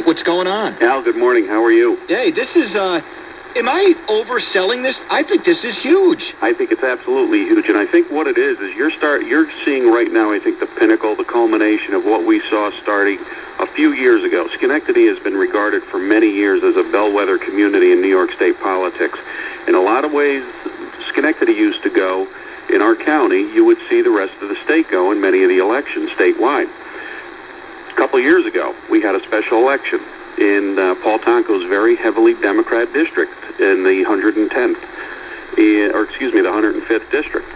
What's going on? Al, good morning. How are you? Hey, this is, am I overselling this? I think this is huge. I think it's absolutely huge, and I think what it is you're seeing right now, I think, the pinnacle, the culmination of what we saw starting a few years ago. Schenectady has been regarded for many years as a bellwether community in New York State politics. In a lot of ways, Schenectady used to go. In our county, you would see the rest of the state go in many of the elections statewide. A couple of years ago, we had a special election in Paul Tonko's very heavily Democrat district in the 110th, the 105th district.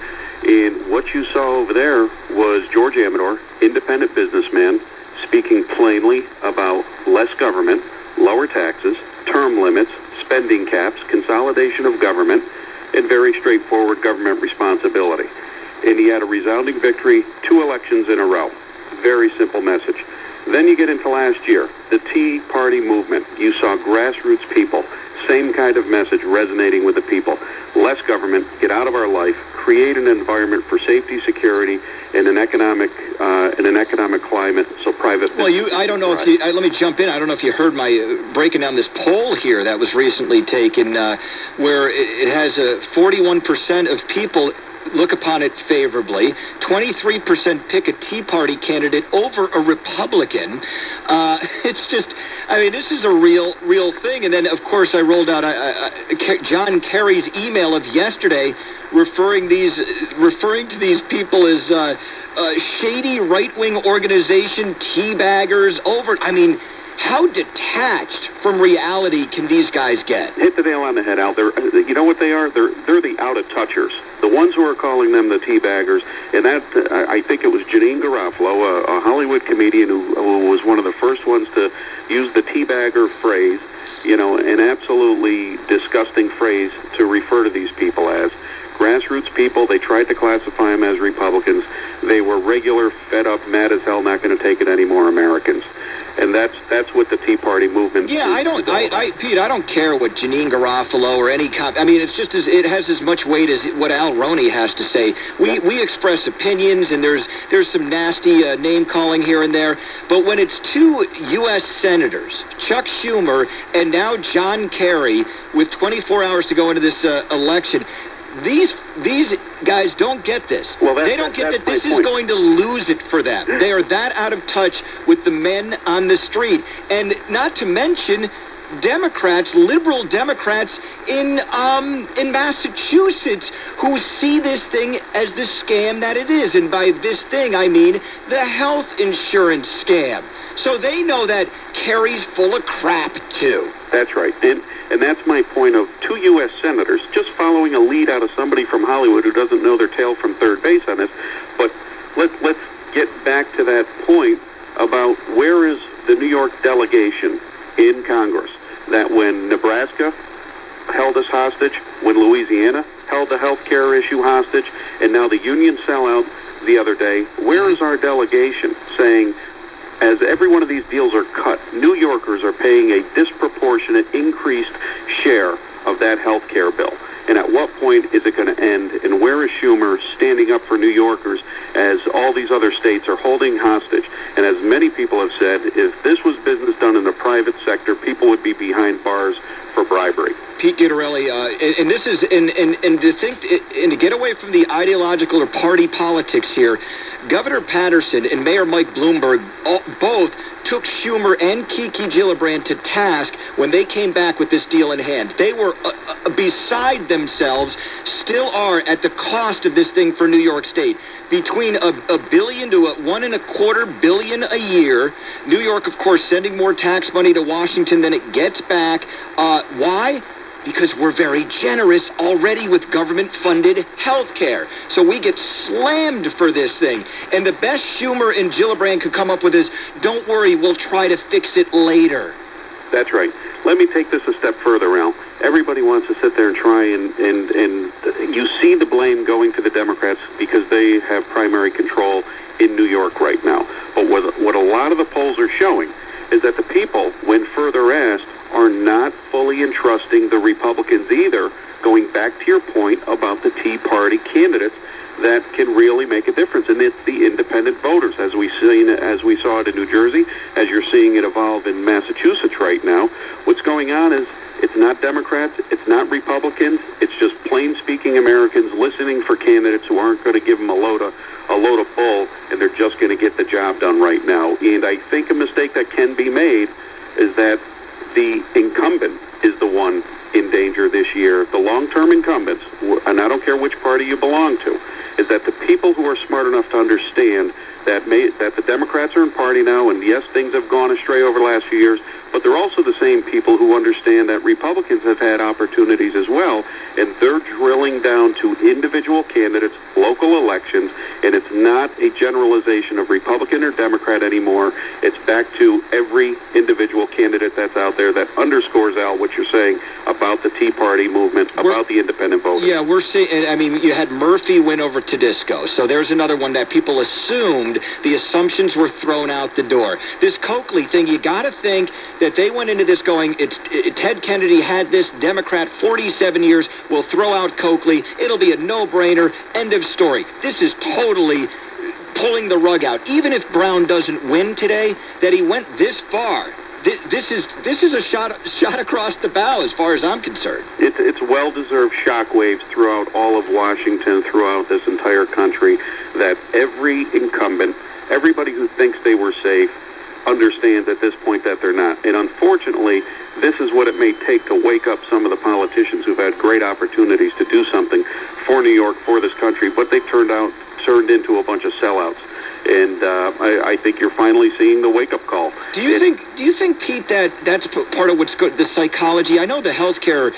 And what you saw over there was George Amador, independent businessman, speaking plainly about less government, lower taxes, term limits, spending caps, consolidation of government, and very straightforward government responsibility. And he had a resounding victory 2 elections in a row. Very simple message. Then you get into last year, the Tea Party movement. You saw grassroots people, same kind of message resonating with the people. Less government, get out of our life, create an environment for safety, security, and an economic climate so private. Well, I don't know if you, let me jump in. I don't know if you heard my breaking down this poll here that was recently taken where it has 41% of people look upon it favorably. 23% pick a Tea Party candidate over a Republican. It's just, I mean, this is a real thing. And then, of course, I rolled out John Kerry's email of yesterday referring to these people as shady right-wing organization, teabaggers, I mean, how detached from reality can these guys get? Hit the nail on the head, Al. You know what they are? They're the out-of-touchers. The ones who are calling them the teabaggers, and that, I think it was Janine Garofalo, a Hollywood comedian who was one of the first ones to use the teabagger phrase, you know, an absolutely disgusting phrase to refer to these people as. Grassroots people, they tried to classify them as Republicans. They were regular, fed up, mad as hell, not going to take it anymore Americans. And that's what the Tea Party movement. Yeah, Pete, I don't care what Janine Garofalo or any I mean, it's just it has as much weight as what Al Roney has to say. We express opinions, and there's some nasty name calling here and there. But when it's 2 U.S. senators, Chuck Schumer and now John Kerry, with 24 hours to go into this election. These guys don't get this. Well, they don't get that this is going to lose it for them. They are that out of touch with the men on the street. And not to mention Democrats, liberal Democrats in Massachusetts who see this thing as the scam that it is. And by this thing, I mean the health insurance scam. So they know that Kerry's full of crap, too. That's right. And that's my point of 2 U.S. senators just following a lead out of somebody from Hollywood who doesn't know their tail from third base on this. But let's get back to that point about where is the New York delegation in Congress that when Nebraska held us hostage, when Louisiana held the health care issue hostage, and now the union sellout the other day, where is our delegation saying, as every one of these deals are cut, New Yorkers are paying a disproportionate increased share of that health care bill? And at what point is it going to end? And where is Schumer standing up for New Yorkers as all these other states are holding hostage? And as many people have said, if this was business done in the private sector, people would be behind bars for bribery. Pete Guidarelli, and this is, and to think, and to get away from the ideological or party politics here, Governor Patterson and Mayor Mike Bloomberg both took Schumer and Kiki Gillibrand to task when they came back with this deal in hand. They were beside themselves, still are, at the cost of this thing for New York State. Between $1 billion to $1.25 billion a year. New York, of course, sending more tax money to Washington than it gets back. Why? Because we're very generous already with government-funded health care. So we get slammed for this thing. And the best Schumer and Gillibrand could come up with is, don't worry, we'll try to fix it later. That's right. Let me take this a step further, Al. Everybody wants to sit there and try and you see the blame going to the Democrats because they have primary control in New York right now. But what a lot of the polls are showing is that the people, when further asked, are not fully entrusting the Republicans either, going back to your point about the Tea Party candidates that can really make a difference, and it's the independent voters, as we saw it in New Jersey, as you're seeing it evolve in Massachusetts right now. What's going on is it's not Democrats, it's not Republicans, it's just plain-speaking Americans listening for candidates who aren't going to give them a load of bull, and they're just going to get the job done right now. And I think a mistake that can be made is that the incumbent is the one in danger this year. The long-term incumbents, and I don't care which party you belong to, is that the people who are smart enough to understand that the Democrats are in party now, and yes, things have gone astray over the last few years, but they're also the same people who understand that Republicans have had opportunities as well, and they're drilling down to individual candidates, local elections, and it's not a generalization of Republican or Democrat anymore. It's back to every individual candidate that's out there. That underscores, Al, what you're saying about the Tea Party movement, about the independent voters. Yeah, we're seeing, I mean, you had Murphy win over Tedesco, so there's another one that people assumed, the assumptions were thrown out the door. This Coakley thing, you got to think that they went into this going, Ted Kennedy had this, Democrat, 47 years, will throw out Coakley, it'll be a no-brainer, end of story. This is totally pulling the rug out. Even if Brown doesn't win today, that he went this far. This is a shot across the bow as far as I'm concerned. It's well-deserved shockwaves throughout all of Washington, throughout this entire country, that every incumbent, everybody who thinks they were safe, understands at this point that they're not. And unfortunately, this is what it may take to wake up some of the politicians who've had great opportunities to do something for New York, for this country, but they've turned into a bunch of sellouts. And I think you're finally seeing the wake-up call. Do you think, Pete, that's part of what's good, the psychology? I know the healthcare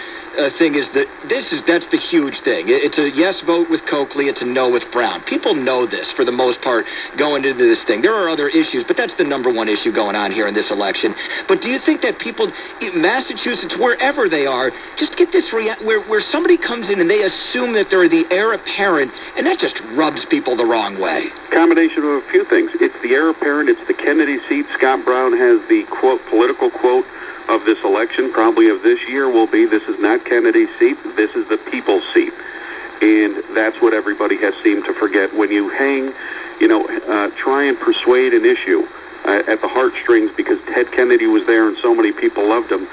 thing is that's the huge thing. It's a yes vote with Coakley, it's a no with Brown. People know this for the most part going into this thing. There are other issues, but that's the number one issue going on here in this election. But do you think that people, Massachusetts, wherever they are, just get this where somebody comes in and they assume that they're the heir apparent, and that just rubs people the wrong way? Combination of a few things. It's the heir apparent, it's the Kennedy seat. Scott Brown has the quote, political quote of this election, probably of this year, will be, this is not Kennedy's seat, this is the people's seat. And that's what everybody has seemed to forget. When you hang, try and persuade an issue at the heartstrings because Ted Kennedy was there and so many people loved him.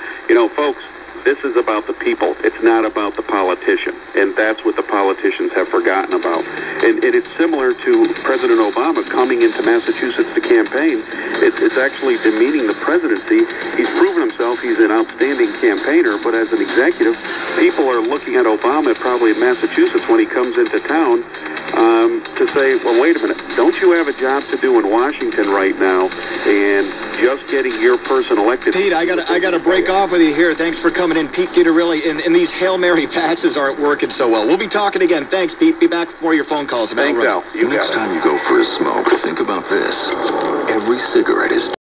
Folks, this is about the people. It's not about the politician. And that's what the politicians have forgotten about. And it's similar to President Obama coming into Massachusetts to campaign. It's actually demeaning the presidency. He's proven himself. He's an outstanding campaigner. But as an executive, people are looking at Obama probably in Massachusetts when he comes into town to say, well, wait a minute. Don't you have a job to do in Washington right now? And just getting your person elected. Pete, I gotta break off with you here. Thanks for coming in. Pete Guidarelli, and these Hail Mary passes aren't working so well. We'll be talking again. Thanks, Pete. Be back for your phone calls. Thanks, Al. Next time you go for a smoke, think about this. Every cigarette is